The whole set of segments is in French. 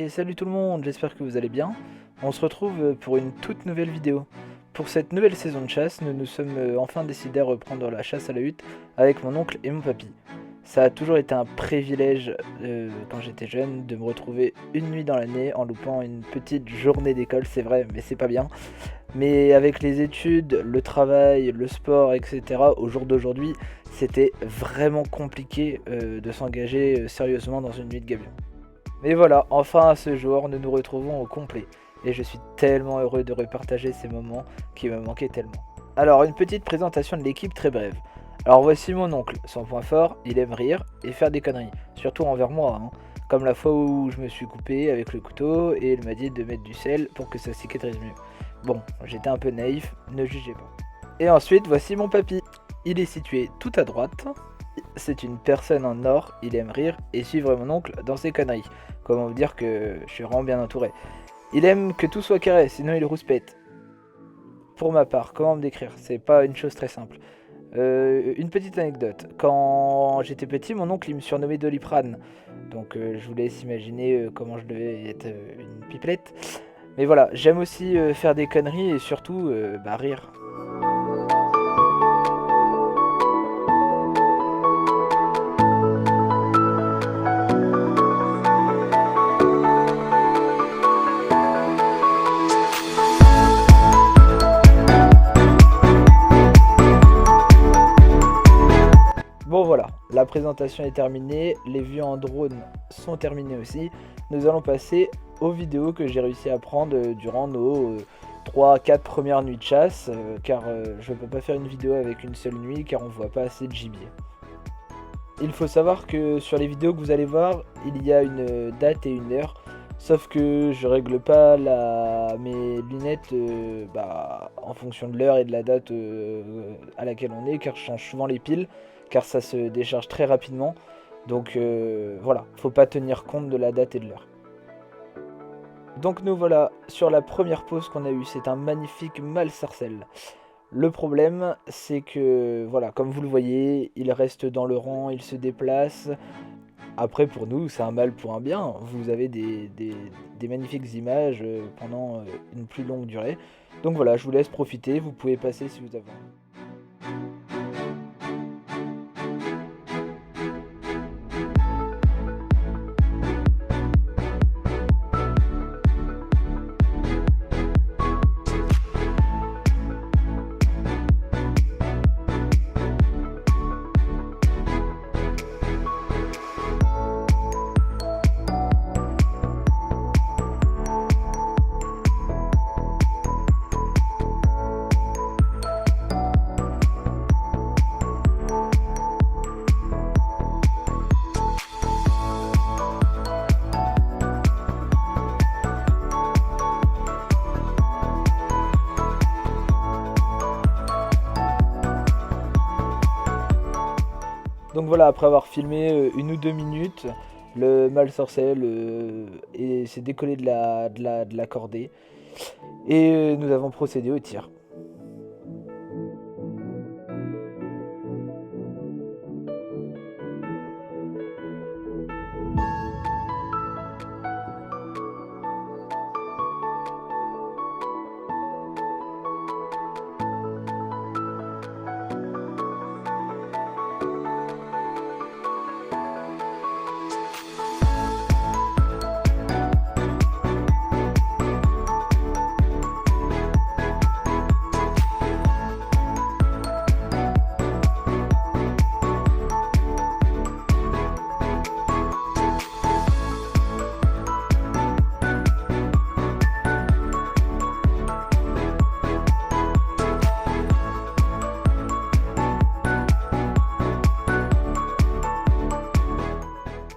Et salut tout le monde, j'espère que vous allez bien. On se retrouve pour une toute nouvelle vidéo. Pour cette nouvelle saison de chasse, nous nous sommes enfin décidés à reprendre la chasse à la hutte avec mon oncle et mon papy. Ça a toujours été un privilège quand j'étais jeune de me retrouver une nuit dans l'année en loupant une petite journée d'école, c'est vrai, mais c'est pas bien. Mais avec les études, le travail, le sport, etc., au jour d'aujourd'hui, c'était vraiment compliqué de s'engager sérieusement dans une nuit de gabion. Mais voilà, enfin à ce jour, nous nous retrouvons au complet. Et je suis tellement heureux de repartager ces moments qui me manquaient tellement. Alors, une petite présentation de l'équipe très brève. Alors voici mon oncle, son point fort, il aime rire et faire des conneries, surtout envers moi, hein. Comme la fois où je me suis coupé avec le couteau et il m'a dit de mettre du sel pour que ça cicatrise mieux. Bon, j'étais un peu naïf, ne jugez pas. Et ensuite, voici mon papy. Il est situé tout à droite. C'est une personne en or, il aime rire et suivre mon oncle dans ses conneries. Comment vous dire que je suis vraiment bien entouré. Il aime que tout soit carré, sinon il rouspète. Pour ma part, comment me décrire? C'est pas une chose très simple. Une petite anecdote. Quand j'étais petit, mon oncle il me surnommait Doliprane. Donc je vous laisse imaginer comment je devais être une pipelette. Mais voilà, j'aime aussi faire des conneries et surtout rire. Bon voilà, la présentation est terminée, les vues en drone sont terminées aussi. Nous allons passer aux vidéos que j'ai réussi à prendre durant nos 3-4 premières nuits de chasse, car je ne peux pas faire une vidéo avec une seule nuit car on voit pas assez de gibier. Il faut savoir que sur les vidéos que vous allez voir, il y a une date et une heure, sauf que je règle pas mes lunettes en fonction de l'heure et de la date à laquelle on est, car je change souvent les piles, car ça se décharge très rapidement. Donc voilà, faut pas tenir compte de la date et de l'heure. Donc nous voilà sur la première pause qu'on a eue, c'est un magnifique mâle sarcelle. Le problème, c'est que, voilà, comme vous le voyez, il reste dans le rang, il se déplace. Après, pour nous, c'est un mal pour un bien. Vous avez des magnifiques images pendant une plus longue durée. Donc voilà, je vous laisse profiter, vous pouvez passer si vous avez envie. Donc voilà, après avoir filmé 1 ou 2 minutes, le mâle sorcelle s'est décollé de la cordée. Et nous avons procédé au tir.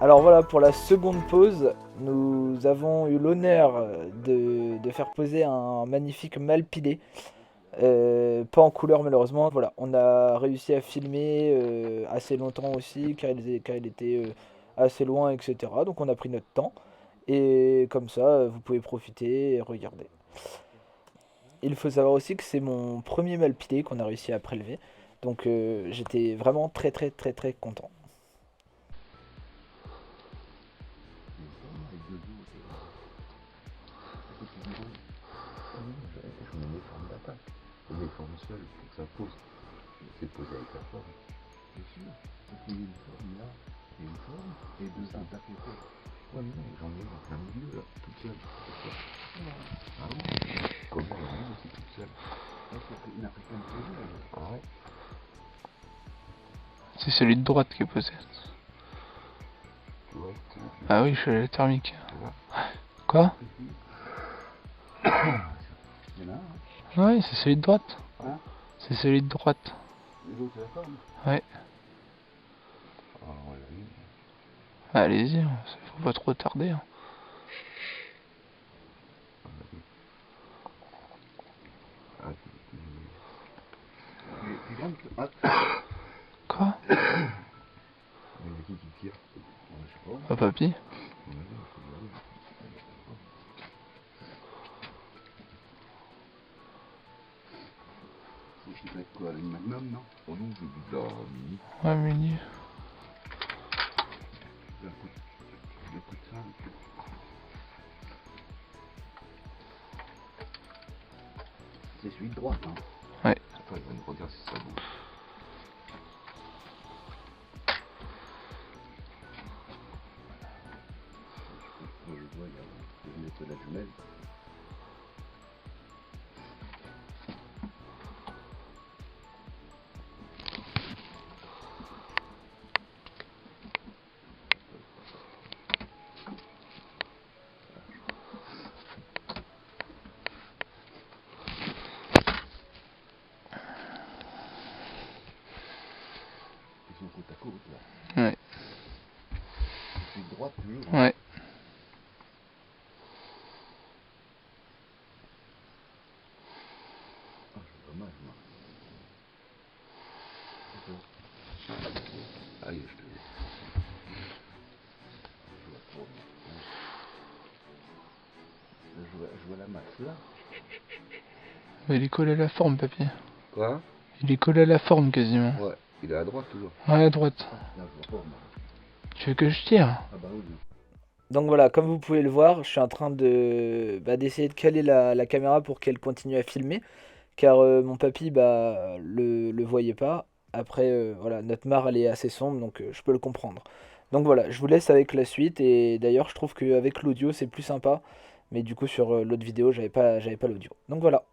Alors voilà, pour la seconde pause, nous avons eu l'honneur de faire poser un magnifique mâle pilé. Pas en couleur malheureusement. Voilà, on a réussi à filmer assez longtemps aussi car il était assez loin, etc. Donc on a pris notre temps. Et comme ça, vous pouvez profiter et regarder. Il faut savoir aussi que c'est mon premier mâle pilé qu'on a réussi à prélever. Donc j'étais vraiment très très très très content. les formes seules, pour que ça pose. C'est posé avec la forme. Bien sûr. Il faut qu'il y ait une forme là, et une forme, et deux impacts épais. Ouais, mais j'en ai en plein milieu, là, toute seule. Ah bon? Comment j'en ai aussi toute seule? Ça, c'est une africaine posée, là. Ah ouais? C'est celui de droite qui est posé. Tu vois, Ah oui, je suis à la thermique. tu vois. Quoi? Il y en a un, hein. Ouais, c'est celui de droite. Hein? C'est celui de droite. L'autre, c'est la forme. Ouais. Ah ouais, oui. Allez-y, faut pas trop tarder. Hein. Ah, Tu gagnes, ah, Quoi? mais il y a qui tire? je sais pas. Ah, papy? Ouais, c'est bien. C'est peut-être quoi, une magnum, non? Oh non, j'ai vu de la mini. Ouais, mini. Un coup de 5. C'est celui de droite, hein. Attends, il va nous regarder si ça bouge. Moi, je vois, il y a une lettre de la jumelle. Ils sont côte à côte, là. Ouais. C'est celui de droite, toujours. Hein. Ouais. Ah, c'est dommage, moi. Allez, je te Je vois trop. Je vois la masse, là. Mais il est collé à la forme, papy. Quoi? Il est collé à la forme quasiment. Ouais, il est à droite toujours. Ouais, à droite. Ah, là, je vois pas, moi. Tu veux que je tire? Ah, bah oui. Donc voilà, comme vous pouvez le voir, je suis en train d'essayer de caler la caméra pour qu'elle continue à filmer, car mon papy le voyait pas. Après, voilà, notre mare elle est assez sombre, donc je peux le comprendre. Donc voilà, je vous laisse avec la suite, et d'ailleurs je trouve qu'avec l'audio c'est plus sympa, mais du coup sur l'autre vidéo j'avais pas l'audio. Donc voilà.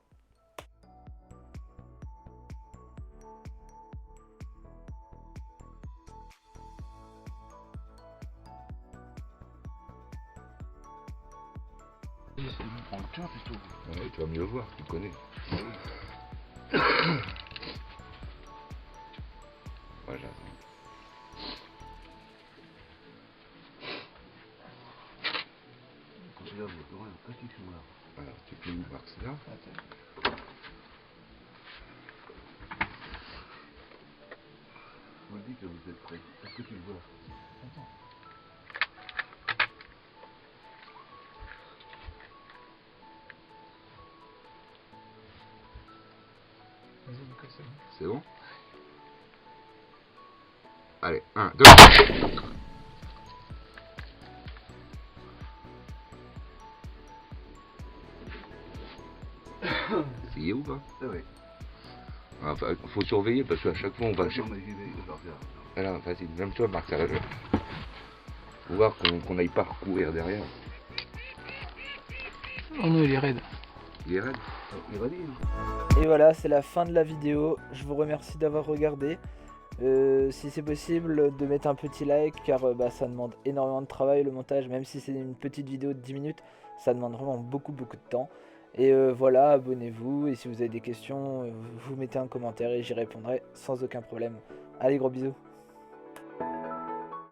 On le tient plutôt. Ouais, tu vas mieux voir, tu connais. Voilà. Quand tu vas voir, un petit chou, là. Alors, tu peux où, Max, là? Attends. On me dit que vous êtes prêts. Est-ce que tu le vois? Attends. Vas-y, Nico, c'est bon. C'est bon? Allez, 1, 2. Essayez ou pas? Ah oui. Enfin, faut surveiller parce qu'à chaque fois on va Non, mais j'y vais, je le regarde. Alors, vas-y, même toi, Marc, ça va. Faut voir qu'on n'aille pas recourir derrière. Oh non, il est raide. Il est raide. Il va dire. Et voilà, c'est la fin de la vidéo. Je vous remercie d'avoir regardé. Si c'est possible, de mettre un petit like, car ça demande énormément de travail le montage. Même si c'est une petite vidéo de 10 minutes, ça demande vraiment beaucoup de temps. Et voilà, abonnez-vous. Et si vous avez des questions, vous mettez un commentaire et j'y répondrai sans aucun problème. Allez, gros bisous.